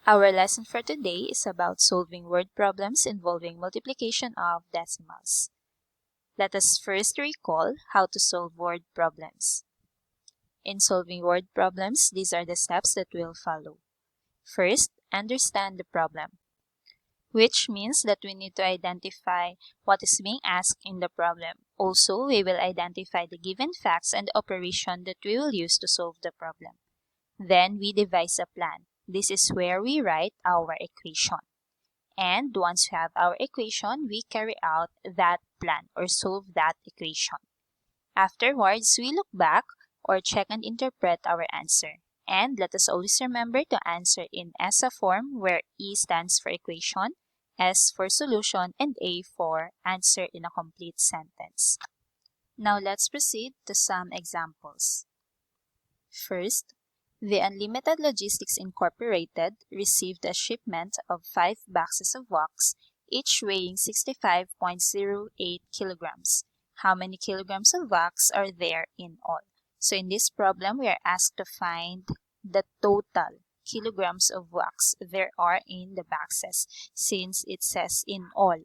Our lesson for today is about solving word problems involving multiplication of decimals. Let us first recall how to solve word problems. In solving word problems, these are the steps that we'll follow. First, understand the problem, which means that we need to identify what is being asked in the problem. Also, we will identify the given facts and the operation that we will use to solve the problem. Then we devise a plan. This is where we write our equation. And once we have our equation, we carry out that plan or solve that equation. Afterwards, we look back or check and interpret our answer. And let us always remember to answer in ESA form, where E stands for equation, S for solution, and A for answer in a complete sentence. Now let's proceed to some examples. First, the Unlimited Logistics Incorporated received a shipment of 5 boxes of wax, each weighing 65.08 kilograms. How many kilograms of wax are there in all? So in this problem, we are asked to find the total kilograms of wax there are in the boxes, since it says in all.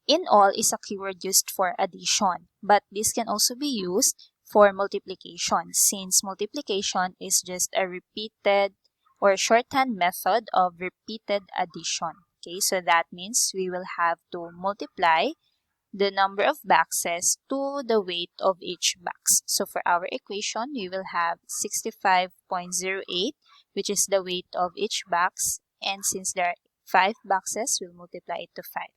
In all is a keyword used for addition, but this can also be used for multiplication, since multiplication is just a repeated or shorthand method of repeated addition. Okay, so that means we will have to multiply the number of boxes to the weight of each box. So for our equation, we will have 65.08, which is the weight of each box, and since there are 5 boxes, we'll multiply it to 5.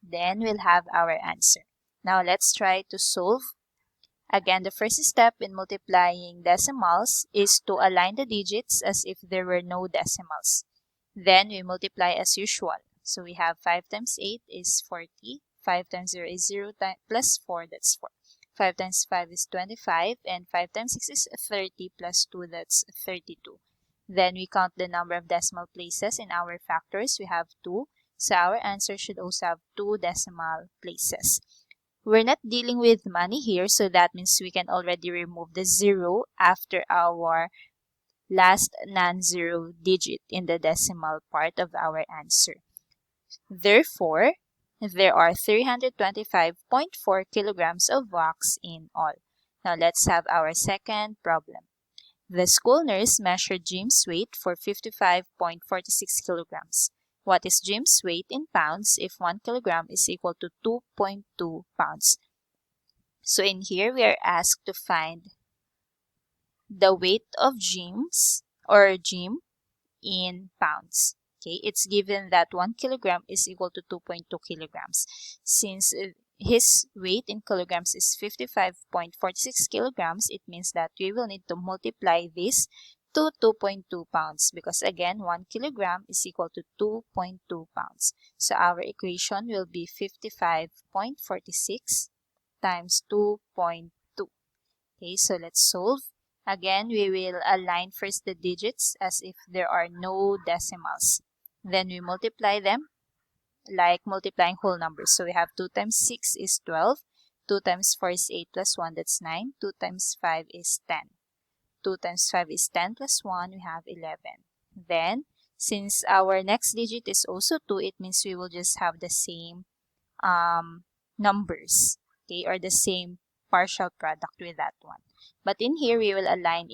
Then we'll have our answer. Now let's try to solve. Again, the first step in multiplying decimals is to align the digits as if there were no decimals. Then we multiply as usual. So we have 5 times 8 is 40. 5 times 0 is 0 plus 4, that's 4. 5 times 5 is 25, and 5 times 6 is 30 plus 2, that's 32. Then we count the number of decimal places in our factors. We have 2. So our answer should also have 2 decimal places. We're not dealing with money here, so that means we can already remove the 0 after our last non-zero digit in the decimal part of our answer. Therefore, there are 325.4 kilograms of wax in all. Now let's have our second problem. The school nurse measured Jim's weight for 55.46 kilograms. What is Jim's weight in pounds if 1 kilogram is equal to 2.2 pounds? So in here, we are asked to find the weight of Jim in pounds. Okay, it's given that 1 kilogram is equal to 2.2 kilograms. Since his weight in kilograms is 55.46 kilograms, it means that we will need to multiply this to 2.2 pounds because again 1 kilogram is equal to 2.2 pounds. So our equation will be 55.46 times 2.2. Okay, so let's solve. Again, we will align first the digits as if there are no decimals. Then we multiply them like multiplying whole numbers. So we have 2 times 6 is 12. 2 times 4 is 8 plus 1, that's 9. 2 times 5 is 10. 2 times 5 is 10 plus 1, we have 11. Then, since our next digit is also 2, it means we will just have the same numbers, okay, or the same partial product with that one. But in here, we will align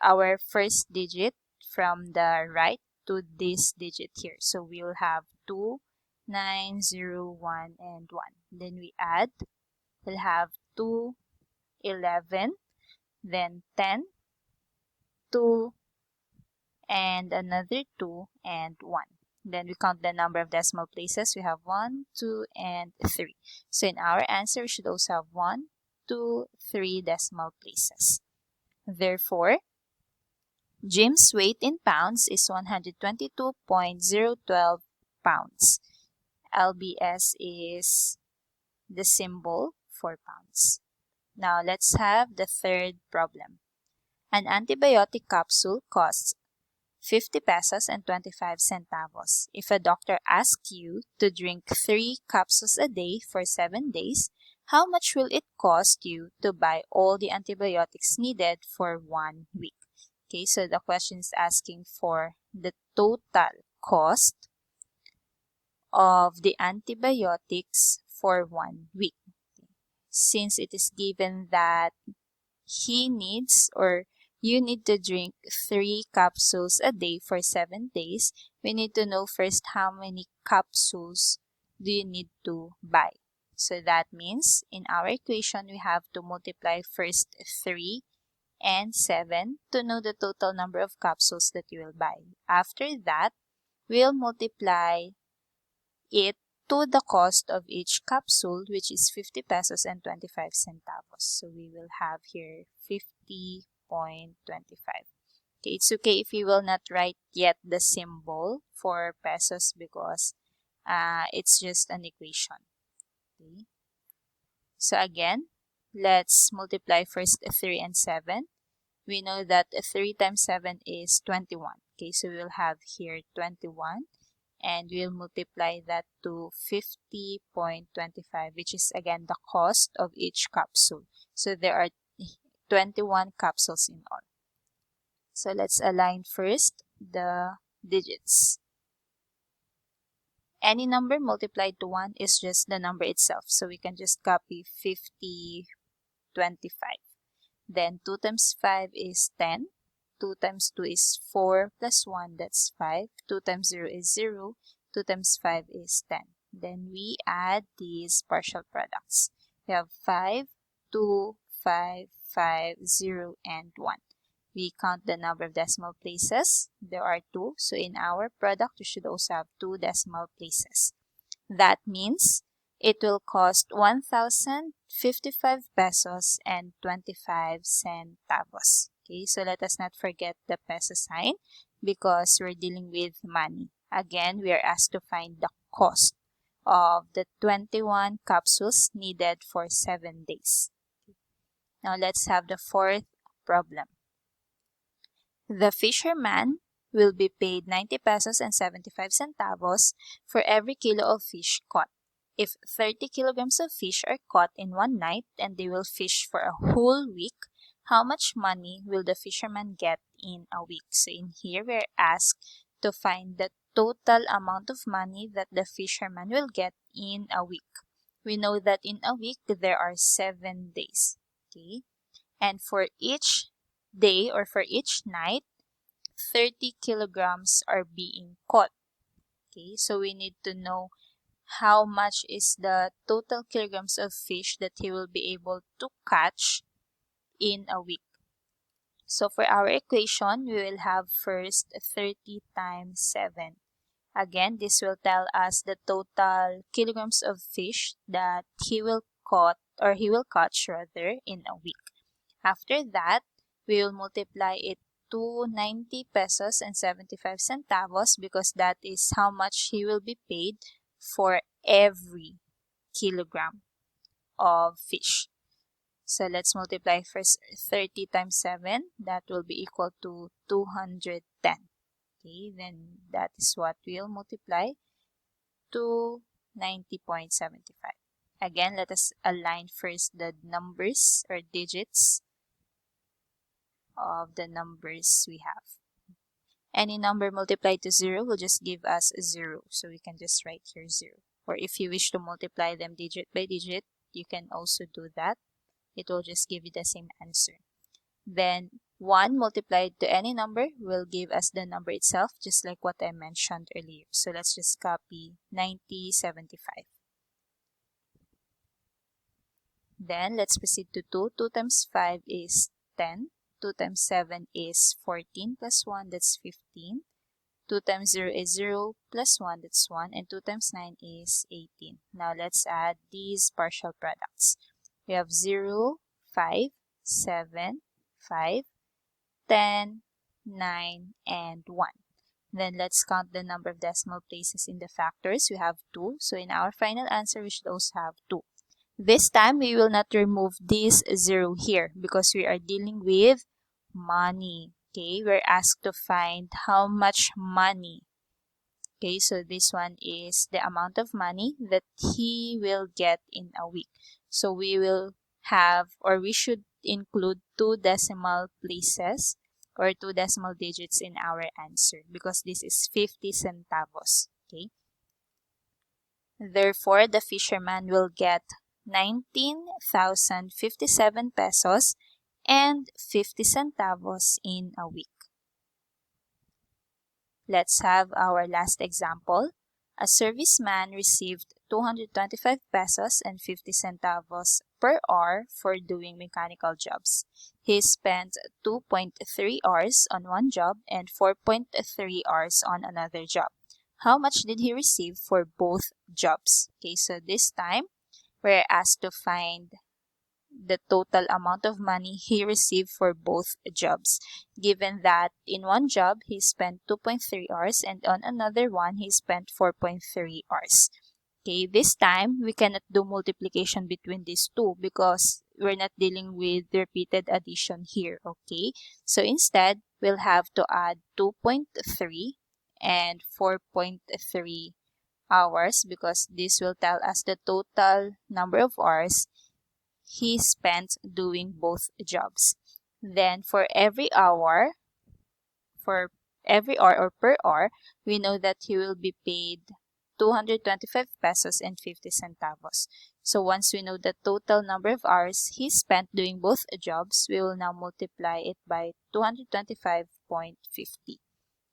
our first digit from the right to this digit here. So we will have 2, 9, 0, 1, and 1. Then we add, we'll have 2, 11, then 10, 2, and another 2, and 1. Then we count the number of decimal places. We have 1, 2, and 3. So in our answer, we should also have 1, 2, 3 decimal places. Therefore, Jim's weight in pounds is 122.012 pounds. LBS is the symbol for pounds. Now let's have the third problem. An antibiotic capsule costs 50 pesos and 25 centavos. If a doctor asks you to drink 3 capsules a day for 7 days, how much will it cost you to buy all the antibiotics needed for 1 week? Okay, so the question is asking for the total cost of the antibiotics for 1 week. Since it is given that he needs or you need to drink 3 capsules a day for 7 days, we need to know first how many capsules do you need to buy. So that means in our equation, we have to multiply first 3 and 7 to know the total number of capsules that you will buy. After that, we'll multiply it to the cost of each capsule, which is 50 pesos and 25 centavos. So we will have here 50.25. Okay, it's okay if you will not write yet the symbol for pesos because it's just an equation. Okay. So again, let's multiply first 3 and 7. We know that 3 times 7 is 21. Okay, so we will have here 21. And we'll multiply that to 50.25, which is again the cost of each capsule. So there are 21 capsules in all. So let's align first the digits. Any number multiplied to 1 is just the number itself. So we can just copy 50.25. Then 2 times 5 is 10. 2 times 2 is 4 plus 1, that's 5. 2 times 0 is 0. 2 times 5 is 10. Then we add these partial products. We have 5, 2, 5, 5, 0, and 1. We count the number of decimal places. There are 2. So in our product, we should also have 2 decimal places. That means it will cost 1,055 pesos and 25 centavos. Okay, so let us not forget the peso sign because we're dealing with money. Again, we are asked to find the cost of the 21 capsules needed for 7 days. Now let's have the fourth problem. The fisherman will be paid 90 pesos and 75 centavos for every kilo of fish caught. If 30 kilograms of fish are caught in one night and they will fish for a whole week, how much money will the fisherman get in a week? So in here, we're asked to find the total amount of money that the fisherman will get in a week. We know that in a week, there are 7 days. Okay? And for each day or for each night, 30 kilograms are being caught. Okay? So we need to know how much is the total kilograms of fish that he will be able to catch in a week. So for our equation, we will have first 30 times 7. Again, this will tell us the total kilograms of fish that he will catch rather in a week. After that, we will multiply it to 90 pesos and 75 centavos because that is how much he will be paid for every kilogram of fish. So let's multiply first 30 times 7. That will be equal to 210. Okay, then that is what we'll multiply to 90.75. Again, let us align first the numbers or digits of the numbers we have. Any number multiplied to 0 will just give us 0. So we can just write here 0. Or if you wish to multiply them digit by digit, you can also do that. It will just give you the same answer. Then 1 multiplied to any number will give us the number itself, just like what I mentioned earlier. So let's just copy 9075. Then let's proceed to 2. 2 times 5 is 10. 2 times 7 is 14 plus 1, that's 15. 2 times 0 is 0 plus 1, that's 1. And 2 times 9 is 18. Now let's add these partial products. We have 0, 5, 7, 5, 10, 9, and 1. Then let's count the number of decimal places in the factors. We have 2. So in our final answer, we should also have 2. This time, we will not remove this 0 here because we are dealing with money. Okay, we're asked to find how much money. Okay, so this one is the amount of money that he will get in a week. So we will have, or we should include 2 decimal places or 2 decimal digits in our answer because this is 50 centavos. Okay. Therefore, the fisherman will get 19,057 pesos and 50 centavos in a week. Let's have our last example. A serviceman received 225 pesos and 50 centavos per hour for doing mechanical jobs. He spent 2.3 hours on one job and 4.3 hours on another job. How much did he receive for both jobs? Okay, so this time we're asked to find the total amount of money he received for both jobs, given that in one job he spent 2.3 hours and on another one he spent 4.3 hours. Okay, this time we cannot do multiplication between these two because we're not dealing with repeated addition here. Okay, so instead we'll have to add 2.3 and 4.3 hours because this will tell us the total number of hours he spent doing both jobs. Then for every hour or per hour, we know that he will be paid 225 pesos and 50 centavos. So once we know the total number of hours he spent doing both jobs, we will now multiply it by 225.50.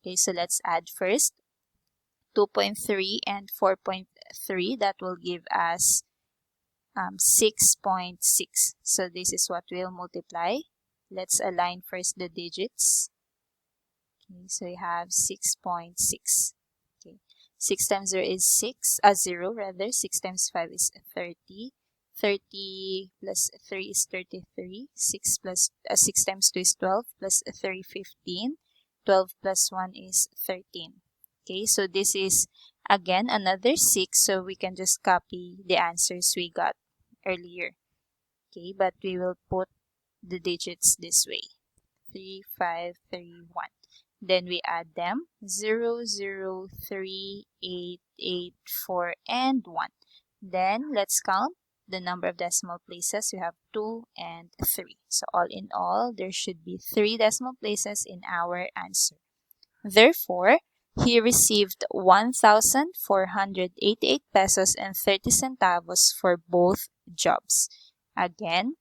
Okay, so let's add first 2.3 and 4.3. That will give us 6.6. So this is what we'll multiply. Let's align first the digits. Okay, so we have 6.6. Okay, 6 times 0 is 0 rather. 6 times 5 is 30. 30 plus 3 is 33. 6 times 2 is 12 plus 3, 15. 12 plus 1 is 13. Okay, so this is again another 6, so we can just copy the answers we got earlier. Okay, but we will put the digits this way. 3, 5, 3, 1. Then we add them. 0, 0, 3, 8, 8, 4, and 1. Then let's count the number of decimal places. We have 2 and 3. So all in all, there should be 3 decimal places in our answer. Therefore, he received 1,488 pesos and 30 centavos for both jobs. Again,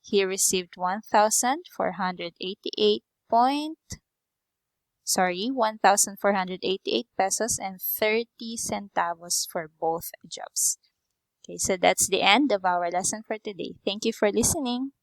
he received 1,488 pesos and 30 centavos for both jobs. Okay, so that's the end of our lesson for today. Thank you for listening.